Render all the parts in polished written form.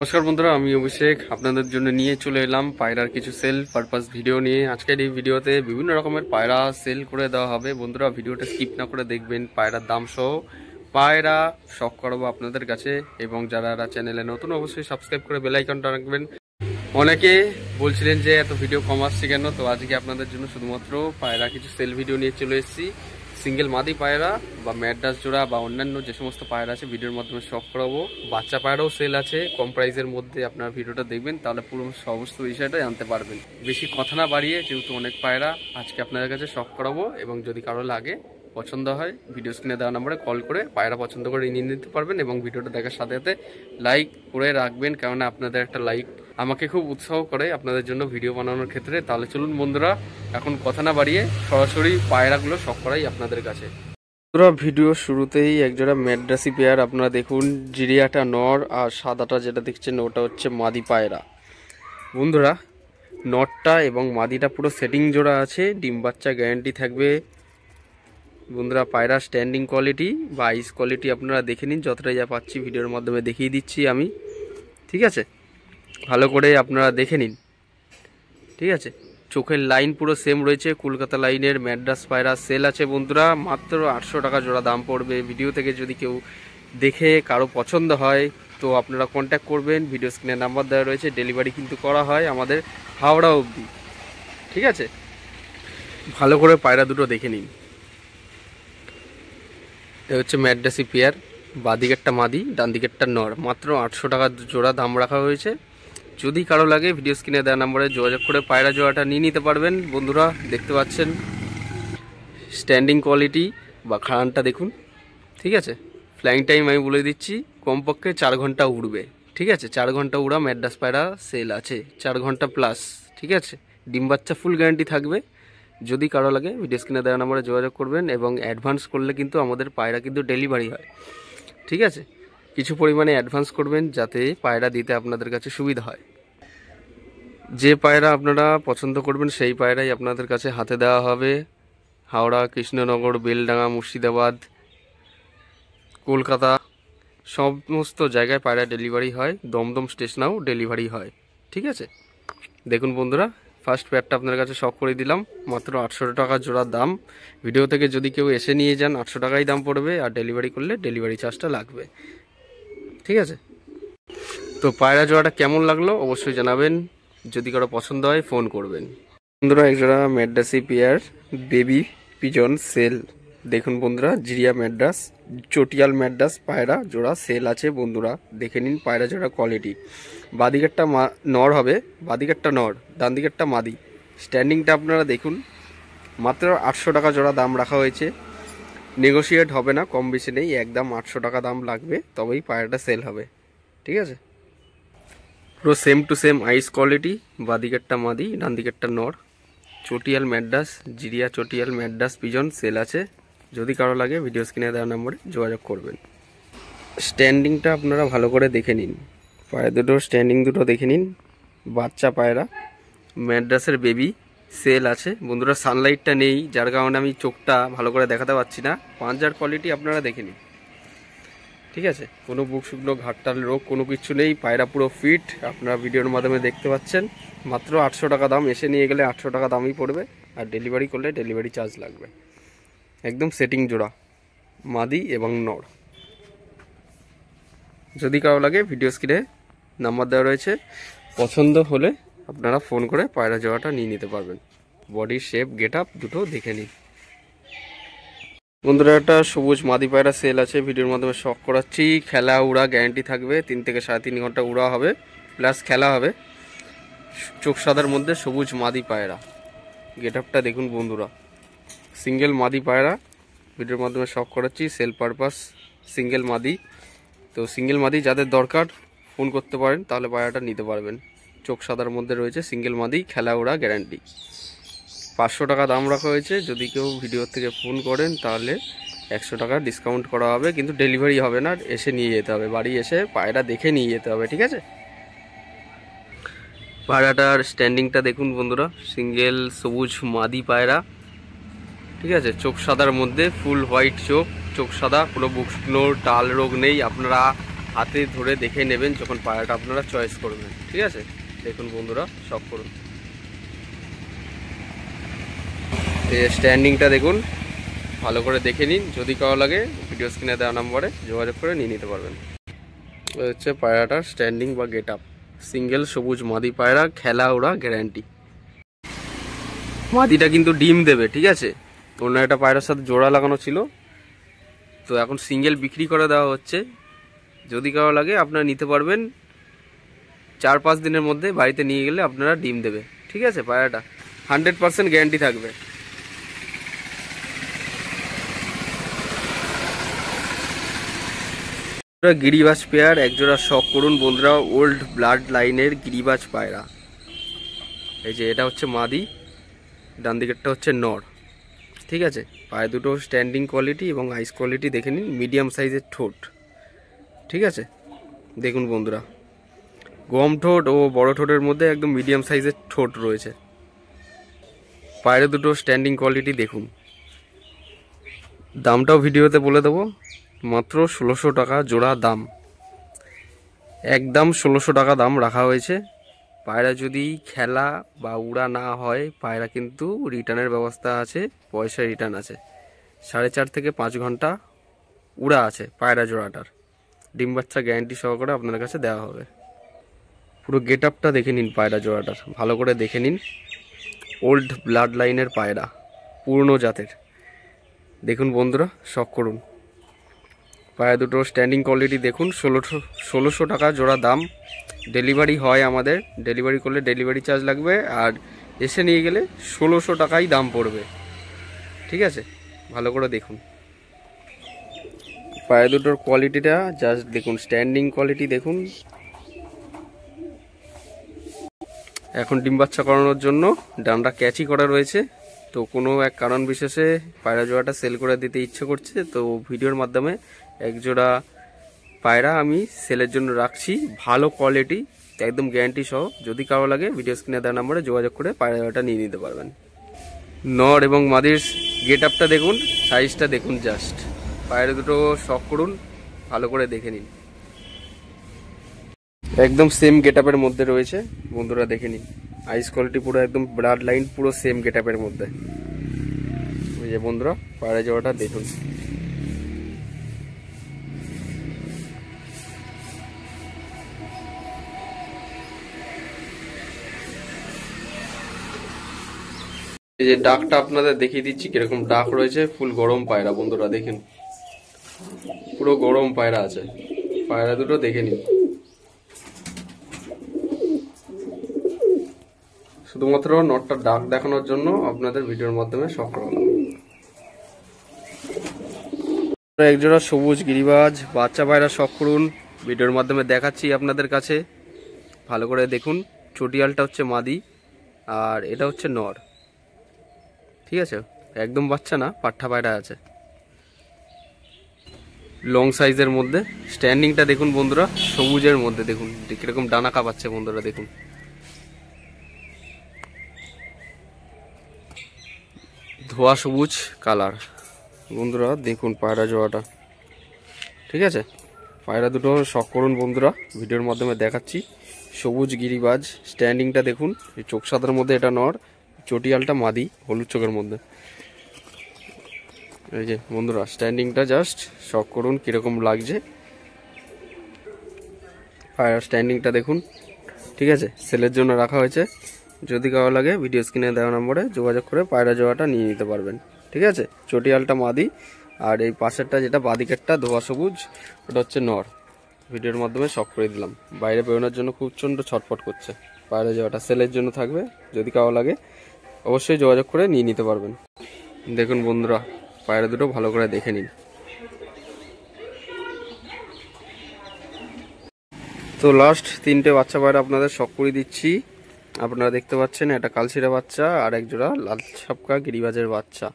নমস্কার বন্ধুরা, আমি অভিষেক আপনাদের জন্য নিয়ে চলে এলাম পায়রার কিছু সেল পারপাস ভিডিও নিয়ে। আজকের এই ভিডিওতে বিভিন্ন রকমের পায়রা সেল করে দেওয়া হবে। বন্ধুরা ভিডিওটা স্কিপ না করে দেখবেন, পায়রার দাম সহ পায়রা শখ করাবো আপনাদের কাছে। এবং যারা চ্যানেলে নতুন অবশ্যই সাবস্ক্রাইব করে বেল আইকনটা রাখবেন। অনেকে বলছিলেন যে এত ভিডিও কম আসছে কেন, তো আজকে আপনাদের জন্য শুধুমাত্র পায়রা কিছু সেল ভিডিও নিয়ে চলে এসেছি। সিঙ্গেল মাদি পায়রা বা ম্যাড্রাস জোড়া বা অন্যান্য যে সমস্ত পায়রা আছে ভিডিওর মাধ্যমে শখ করাবো। বাচ্চা পায়রাও সেল আছে কম প্রাইসের মধ্যে। আপনার ভিডিওটা দেখবেন তাহলে পুরো সমস্ত বিষয়টা জানতে পারবেন। বেশি কথা না বাড়িয়ে, যেহেতু অনেক পায়রা আজকে আপনাদের কাছে শখ করাবো, এবং যদি কারো লাগে পছন্দ হয় ভিডিও স্ক্রিনে দেওয়া নম্বরে কল করে পায়রা পছন্দ করে নিয়ে নিতে পারবেন। এবং ভিডিওটা দেখার সাথে সাথে লাইক করে রাখবেন, কেননা আপনাদের একটা লাইক আমাকে খুব উৎসাহ করে আপনাদের জন্য ভিডিও বানানোর ক্ষেত্রে। তাহলে চলুন বন্ধুরা, এখন কথা না বাড়িয়ে সরাসরি পায়রাগুলো শখ করাই আপনাদের কাছে। বন্ধুরা ভিডিও শুরুতেই একজোড়া ম্যাড্রাসি পেয়ার আপনারা দেখুন। জিরিয়াটা নর আর সাদাটা যেটা দেখছেন ওটা হচ্ছে মাদি পায়রা। বন্ধুরা নরটা এবং মাদিটা পুরো সেটিং জোড়া আছে, ডিম বাচ্চা গ্যারান্টি থাকবে। বন্ধুরা পায়রা স্ট্যান্ডিং কোয়ালিটি বা আইস কোয়ালিটি আপনারা দেখে নিন, যতটা যা পাচ্ছি ভিডিওর মাধ্যমে দেখিয়ে দিচ্ছি আমি, ঠিক আছে? ভালো করে আপনারা দেখে নিন, ঠিক আছে? চোখের লাইন পুরো সেম রয়েছে। কলকাতা লাইনের ম্যাড্রাস পায়রা সেল আছে বন্ধুরা, মাত্র 800 টাকা জোড়া দাম পড়বে। ভিডিও থেকে যদি কেউ দেখে কারো পছন্দ হয় তো আপনারা কন্ট্যাক্ট করবেন, ভিডিও স্ক্রিনে নাম্বার দেওয়া রয়েছে। ডেলিভারি কিন্তু করা হয় আমাদের হাওড়া অবধি, ঠিক আছে? ভালো করে পায়রা দুটো দেখে নিন। এ হচ্ছে ম্যাড্রাসি পেয়ার, বাদিকেরটা মাদি, ডান দিকেরটা নর। মাত্র 800 টাকা জোড়া দাম রাখা হয়েছে। যদি কারো লাগে ভিডিও স্ক্রিনে দেওয়া নম্বরে যোগাযোগ করে পায়রা জোড়াটা নিয়ে নিতে পারবেন। বন্ধুরা দেখতে পাচ্ছেন স্ট্যান্ডিং কোয়ালিটি বা খাড়ানটা দেখুন, ঠিক আছে? ফ্লাইং টাইম আমি বলে দিচ্ছি, কমপক্ষে 4 ঘন্টা উড়বে, ঠিক আছে? 4 ঘন্টা উড়া ম্যাড্রাস পায়রা সেল আছে, 4 ঘন্টা প্লাস, ঠিক আছে? ডিম বাচ্চা ফুল গ্যারান্টি থাকবে। যদি কারো লাগে ভিডিও স্ক্রিনে দেওয়া নম্বরে যোগাযোগ করবেন, এবং অ্যাডভান্স করলে কিন্তু আমাদের পায়রা কিন্তু ডেলিভারি হয়, ঠিক আছে? কিছু পরিমাণে অ্যাডভান্স করবেন যাতে পায়রা দিতে আপনাদের কাছে সুবিধা হয়। যে পায়রা আপনারা পছন্দ করবেন সেই পায়রাই আপনাদের কাছে হাতে দেওয়া হবে। হাওড়া, কৃষ্ণনগর, বেলডাঙ্গা, মুর্শিদাবাদ, কলকাতা সমস্ত জায়গায় পায়রা ডেলিভারি হয়। দমদম স্টেশনেও ডেলিভারি হয়, ঠিক আছে? দেখুন বন্ধুরা, ফার্স্ট পেয়ারটা আপনার কাছে শখ করে দিলাম, মাত্র 800 টাকা জোড়া দাম। ভিডিও থেকে যদি কেউ এসে নিয়ে যান 800 টাকাই দাম পড়বে, আর ডেলিভারি করলে ডেলিভারি চার্জটা লাগবে, ঠিক আছে? তো পায়রা জোড়াটা কেমন লাগলো অবশ্যই জানাবেন। যদি কারো পছন্দ হয় ফোন করবেন। বন্ধুরা একজোড়া Madrasi pair baby pigeon sale দেখুন বন্ধুরা। জিরিয়া ম্যাড্রাস, চটিয়াল ম্যাড্রাস পায়রা জোড়া সেল আছে বন্ধুরা, দেখে নিন পায়রা জোড়া কোয়ালিটি। বাদিকেরটা নর হবে, বাদিকেরটা নর, ডান দিকেরটা মাদি। স্ট্যান্ডিংটা আপনারা দেখুন, মাত্র 800 টাকা জোড়া দাম রাখা হয়েছে। নেগোশিয়েট হবে না, কম বেশি নেই, একদম 800 টাকা দাম লাগবে, তবেই পায়রাটা সেল হবে, ঠিক আছে? পুরো same to same ice quality. বাদিকেরটা মাদি, ডান দিকেরটা নর। চটিয়াল ম্যাড্রাস, জিরিয়া চটিয়াল ম্যাড্রাস পিজন সেল আছে। যদি কারো লাগে ভিডিও স্ক্রিনে দেওয়া নম্বরে যোগাযোগ করবেন। স্ট্যান্ডিংটা আপনারা ভালো করে দেখে নিন, পায়রা দুটোর স্ট্যান্ডিং দুটো দেখে নিন। বাচ্চা পায়রা ম্যাড্রাসের বেবি সেল আছে বন্ধুরা। সানলাইটটা নেই, যার কারণে আমি চোখটা ভালো করে দেখাতে পারছি না। পাঁচজার কোয়ালিটি আপনারা দেখে নিন, ঠিক আছে? কোনো বুক শুকনো ঘাটটাল রোগ কোনো কিছু নেই, পায়রা পুরো ফিট, আপনারা ভিডিওর মাধ্যমে দেখতে পাচ্ছেন। মাত্র 800 টাকা দাম, এসে নিয়ে গেলে 800 টাকা দামই পড়বে, আর ডেলিভারি করলে ডেলিভারি চার্জ লাগবে। একদম সেটিং জোড়া মাদি এবং নর। যদি কারো লাগে ভিডিও স্ক্রিনে নাম্বার দেওয়া রয়েছে, পছন্দ হলে আপনারা ফোন করে পায়রা জোড়াটা নিয়ে নিতে পারবেন। বডি শেপ গেট আপ দুটো দেখে নিন। বন্ধুরা একটা সবুজ মাদি পায়রা সেল আছে, ভিডিওর মাধ্যমে শখ করাচ্ছি। খেলা উড়া গ্যারান্টি থাকবে, 3 থেকে 3.5 ঘন্টা উড়া হবে, প্লাস খেলা হবে। চোখ সাদার মধ্যে সবুজ মাদি পায়রা, গেট আপটা দেখুন বন্ধুরা। সিঙ্গেল মাদি পায়রা, ভিডিওর মাধ্যমে শখ করাচ্ছি, সেল পারপাস সিঙ্গেল মাদি। তো সিঙ্গেল মাদি যাদের দরকার ফোন করতে পারেন, তাহলে পায়রাটা নিতে পারবেন। চোখ সাদার মধ্যে রয়েছে, সিঙ্গেল মাদি, খেলা উড়া গ্যারান্টি। 500 টাকা দাম রাখা হয়েছে। যদি কেউ ভিডিও থেকে ফোন করেন তাহলে 100 টাকা ডিসকাউন্ট করা হবে, কিন্তু ডেলিভারি হবে না, এসে নিয়ে যেতে হবে, বাড়ি এসে পায়রা দেখে নিয়ে যেতে হবে, ঠিক আছে? পায়রাটার স্ট্যান্ডিংটা দেখুন বন্ধুরা, সিঙ্গেল সবুজ মাদি পায়রা, ঠিক আছে? চোখ সাদার মধ্যে, ফুল হোয়াইট চোখ, চোখ সাদা, কোনো বুক শুকনো টাল রোগ নেই। আপনারা হাতে ধরে দেখে নেবেন যখন পায়রাটা আপনারা চয়েস করবেন। ঠিক আছে, দেখুন বন্ধুরা, শখ করুন। এই স্ট্যান্ডিংটা দেখুন, ভালো করে দেখে নিন। যদি কারো লাগে ভিডিও স্ক্রিনে দেওয়া নম্বরে যোগাযোগ করে নিয়ে নিতে পারবেন। হচ্ছে পায়রাটার স্ট্যান্ডিং বা গেট আপ। সিঙ্গেল সবুজ মাদি পায়রা, খেলা ওরা গ্যারান্টি। মাদিটা কিন্তু ডিম দেবে। ঠিক আছে, অন্য একটা পায়রার সাথে জোড়া লাগানো ছিল, তো এখন সিঙ্গেল বিক্রি করে দেওয়া হচ্ছে। যদি কারো লাগে আপনারা নিতে পারবেন। 4-5 দিনের মধ্যে বাড়িতে নিয়ে গেলে আপনারা ডিম দেবে। ঠিক আছে, পায়রাটা 100% গ্যারান্টি থাকবে। গিরিবাজ পেয়ার একজোড়া শখ করুন বন্ধুরা, ওল্ড ব্লাড লাইনের গিরিবাজ পায়রা। এই যে এটা হচ্ছে মাদি, ডান দিকেরটা হচ্ছে নর। ঠিক আছে, পায়ে দুটো স্ট্যান্ডিং কোয়ালিটি এবং আইস কোয়ালিটি দেখে নিন। মিডিয়াম সাইজের ঠোঁট। ঠিক আছে, দেখুন বন্ধুরা, গম ঠোঁট ও বড় ঠোঁটের মধ্যে একদম মিডিয়াম সাইজের ঠোঁট রয়েছে। পায়ের দুটো স্ট্যান্ডিং কোয়ালিটি দেখুন। দামটাও ভিডিওতে বলে দেবো, মাত্র 1600 টাকা জোড়া দাম। একদম 1600 টাকা দাম রাখা হয়েছে। পায়রা যদি খেলা বা উড়া না হয়, পায়রা কিন্তু রিটার্নের ব্যবস্থা আছে, পয়সা রিটার্ন আছে। 4.5 থেকে 5 ঘন্টা উড়া আছে পায়রা জোড়াটার। ডিম বাচ্চা গ্যারান্টি সহকারে আপনার কাছে দেওয়া হবে। পুরো গেট আপটা দেখে নিন পায়রা জোড়াটার, ভালো করে দেখে নিন। ওল্ড ব্লাড লাইনের পায়রা, পুরনো জাতের। দেখুন বন্ধুরা, শখ করুন। পায়রা দুটো স্ট্যান্ডিং কোয়ালিটি দেখুন। 1600 টাকা জোড়া দাম। ডেলিভারি হয় আমাদের, ডেলিভারি করলে ডেলিভারি চার্জ লাগবে, আর এসে নিয়ে গেলে 1600 টাকাই দাম পড়বে। ঠিক আছে, ভালো করে দেখুন পায়রা দুটোর কোয়ালিটিটা জাস্ট দেখুন, স্ট্যান্ডিং কোয়ালিটি দেখুন। এখন ডিম বাচ্চা করানোর জন্য ডান্ডা ক্যাচি করা রয়েছে, তো কোনো এক কারণ বিশেষে পায়রা জোড়াটা সেল করে দিতে ইচ্ছে করছে, তো ভিডিওর মাধ্যমে এক জোড়া পায়রা আমি সেলের জন্য রাখছি। ভালো কোয়ালিটি, একদম গ্যারান্টি সহ। যদি কারো লাগে ভিডিও স্ক্রিনে দেওয়া নম্বরে যোগাযোগ করে পায়রা জোড়াটা নিয়ে নিতে পারবেন। নর এবং মাদির গেট আপটা দেখুন, সাইজটা দেখুন, জাস্ট পায়রা দুটো শখ করুন, ভালো করে দেখে নিন। একদম সেম গেট আপের মধ্যে রয়েছে বন্ধুরা, দেখে নিন। আইস কোয়ালিটি পুরো একদম ব্লাড লাইন, পুরো সেম গেট আপের মধ্যে। এই যে বন্ধুরা, পায়রা জোড়াটা দেখুন। এই যে ডাকটা আপনাদের দেখিয়ে দিচ্ছি কিরকম ডাক রয়েছে। ফুল গরম পায়রা বন্ধুরা, দেখেন পুরো গরম পায়রা আছে। পায়রা দুটো দেখে নিন। শুধুমাত্র নটটা ডাক দেখানোর জন্য আপনাদের ভিডিওর মাধ্যমে শখ করালাম। একজোড়া সবুজ গিরিবাজ বাচ্চা পায়রা শখ করুন, ভিডিওর মাধ্যমে দেখাচ্ছি আপনাদের কাছে, ভালো করে দেখুন। চটিয়ালটা হচ্ছে মাদি, আর এটা হচ্ছে নর। ঠিক আছে, একদম বাচ্চা না, পাঠা পায়রা আছে, লং সাইজের মধ্যে। স্ট্যান্ডিংটা দেখুন বন্ধুরা, সবুজের মধ্যে দেখুন কিরকম ডানা কাঁপাচ্ছে বন্ধুরা, দেখুন। ধোয়া সবুজ কালার বন্ধুরা, দেখুন পায়রা জোড়াটা। ঠিক আছে, পায়রা দুটো শখ করুন বন্ধুরা, ভিডিওর মাধ্যমে দেখাচ্ছি। সবুজ গিরিবাজ, স্ট্যান্ডিংটা দেখুন, চোখ সাদার মধ্যে এটা নর, চটিয়ালটা মাদি, হলুদ চোখের মধ্যে। এই যে বন্ধুরা, স্ট্যান্ডিংটা জাস্ট শখ করুন কিরকম লাগছে। পায়রা স্ট্যান্ডিংটা দেখুন। ঠিক আছে, সেলের জন্য রাখা হয়েছে। যদি কারো লাগে ভিডিও স্ক্রিনে দেওয়া নম্বরে যোগাযোগ করে পায়রা জোড়াটা নিয়ে নিতে পারবেন। ঠিক আছে, চটিয়ালটা মাদি, আর এই পাশেরটা যেটা বাদিকেরটা ধোয়া সবুজ, ওটা হচ্ছে নর। ভিডিওর মাধ্যমে শখ করে দিলাম। বাইরে বেরোনোর জন্য খুব প্রচণ্ড ছটফট করছে। পায়রা জোড়াটা সেলের জন্য থাকবে, যদি কারো লাগে অবশ্যই যোগাযোগ করে নিয়ে নিতে পারবেন। দেখুন বন্ধুরা, পায়রা দুটো ভালো করে দেখে নিন। তো লাস্ট 3টে বাচ্চা পায়রা আপনাদের শখ করে দিচ্ছি। আপনারা দেখতে পাচ্ছেন, এটা কালশিরা বাচ্চা, আর এক জোড়া লাল ছাপকা গিরিবাজের বাচ্চা।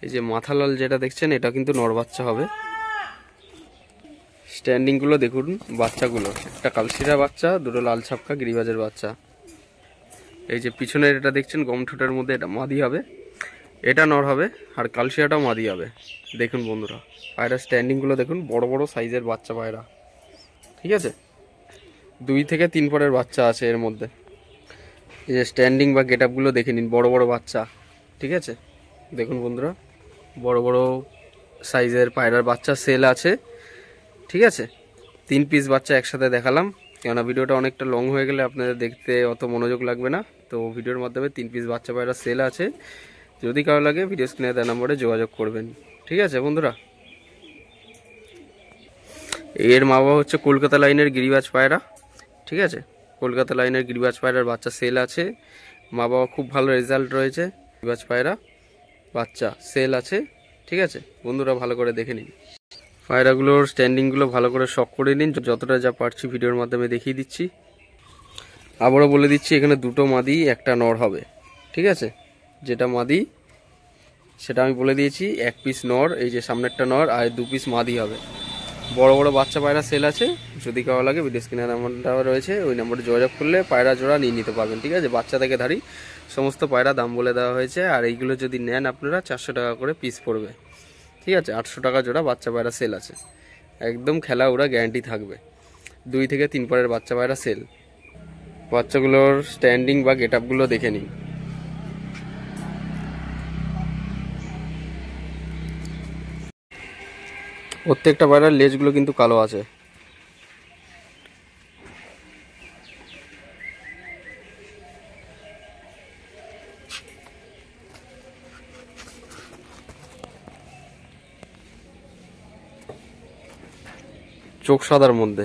এই যে মাথা লাল যেটা দেখছেন, এটা কিন্তু নর বাচ্চা হবে। স্ট্যান্ডিংগুলো দেখুন বাচ্চাগুলো, একটা কালশিরা বাচ্চা, দুটো লাল ছাপকা গিরিবাজের বাচ্চা। এই যে পিছনের এটা দেখছেন গম ঠোঁটের মধ্যে, এটা মাদি হবে, এটা নর হবে, আর কালশিরাটাও মাদি হবে। দেখুন বন্ধুরা, পায়রা স্ট্যান্ডিংগুলো দেখুন, বড় বড় সাইজের বাচ্চা পায়রা। ঠিক আছে, 2 থেকে 3 পরের বাচ্চা আছে এর মধ্যে। এই যে স্ট্যান্ডিং বা গেট আপগুলো দেখে নিন, বড় বড় বাচ্চা। ঠিক আছে, দেখুন বন্ধুরা, বড় বড় সাইজের পায়রার বাচ্চা সেল আছে। ঠিক আছে, 3 পিস বাচ্চা একসাথে দেখালাম, কেননা ভিডিওটা অনেকটা লং হয়ে গেলে আপনাদের দেখতে অত মনোযোগ লাগবে না। তো ভিডিওর মাধ্যমে 3 পিস বাচ্চা পায়রা সেল আছে। যদি কারো লাগে ভিডিও স্ক্রিনে দেওয়া নম্বরে যোগাযোগ করবেন। ঠিক আছে বন্ধুরা, এর মা বাবা হচ্ছে কলকাতা লাইনের গিরিবাজ পায়রা। ঠিক আছে, কলকাতা লাইনের গিরিবাজ পায়রার বাচ্চা সেল আছে। মা বাবা খুব ভালো রেজাল্ট রয়েছে, গিরিবাজ পায়রা বাচ্চা সেল আছে। ঠিক আছে বন্ধুরা, ভালো করে দেখে নিন পায়রাগুলোর স্ট্যান্ডিংগুলো, ভালো করে শক করে নিন। যতটা যা পারছি ভিডিওর মাধ্যমে দেখিয়ে দিচ্ছি। আবারও বলে দিচ্ছি, এখানে 2টো মাদি 1টা নর হবে। ঠিক আছে, যেটা মাদি সেটা আমি বলে দিয়েছি, 1 পিস নর, এই যে সামনেরটা নর, আর 2 পিস মাদি হবে। বড় বড় বাচ্চা পায়রা সেল আছে। যদি কারো লাগে ভিডিও স্ক্রিনে নাম্বারটা রয়েছে, ওই নম্বরে যোগাযোগ করলে পায়রা জোড়া নিয়ে নিতে পারবেন। ঠিক আছে, বাচ্চা থেকে ধারি সমস্ত পায়রা দাম বলে দেওয়া হয়েছে। আর এইগুলো যদি নেন আপনারা 400 টাকা করে পিস পড়বে। ঠিক আছে, 800 টাকা জোড়া বাচ্চা পায়রা সেল আছে। একদম খেলা ওরা গ্যারান্টি থাকবে। 2 থেকে 3 পরের বাচ্চা পায়রা সেল। বাচ্চাগুলোর স্ট্যান্ডিং বা গেট আপগুলো দেখে নিন। প্রত্যেকটা পায়রার লেজগুলো কিন্তু কালো আছে। চোখ সাদার মধ্যে।